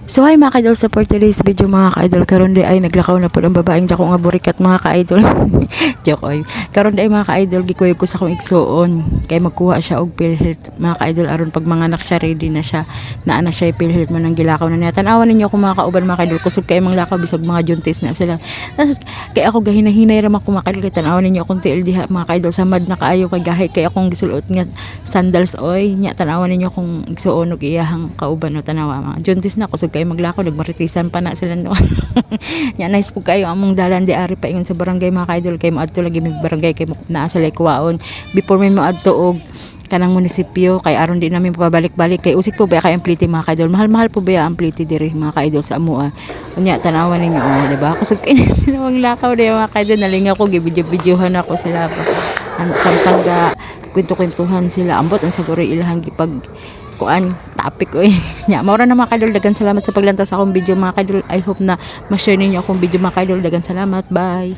So hi mga ka-idol, sa for today's video mga ka-idol, karon di ay naglakaw na po ang babaeng dako nga burikat mga ka-idol. Joke oy. Karon di ay mga ka-idol gikuy ko sa akong igsuon kay magkuha siya og PhilHealth mga ka-idol aron pag manganak siya ready na siya. Naa na siya PhilHealth mo nang gilakaw na niya. Tan-awan ninyo ako mga kauban mga ka-idol, kusog kay mga lakaw bisag mga juntis na sila. Nas kay ako gahinahinay ra man ko mga ka-idol, kay tan-awan ninyo akong tiil diha mga ka-idol, samad na kaayo kay gahi kay akong gisulot nga sandals oy. Nya tan-awan ninyo akong igsuon og iyahang kauban no, tanawa mga juntis na kusog kayo maglakaw, nagmaritisan pa na sila noon. Nya nice po kayo among dalan di ari pa ingon sa barangay mga ka-idol, kay moadto lagi mi barangay kay naa sa Kuwaon before may moadto og kanang munisipyo, kay aron di namin pabalik-balik kay usik po ba kay amplity mga ka-idol, mahal-mahal po ba amplity diri mga ka-idol sa amoa. Unya tanawan ninyo oh, di ba kusog kay sila maglakaw di mga ka-idol, nalingaw ko gibidyo-bidyohan ako sila pa samtang ga kwento-kwentuhan sila ambot ang siguro ilahang gipag kuan topic oy. Nya mao ra na mga ka-idol, dagan salamat sa paglantaw sa akong video mga ka-idol. I hope na ma-share ninyo akong video mga ka-idol. Dagan salamat, bye.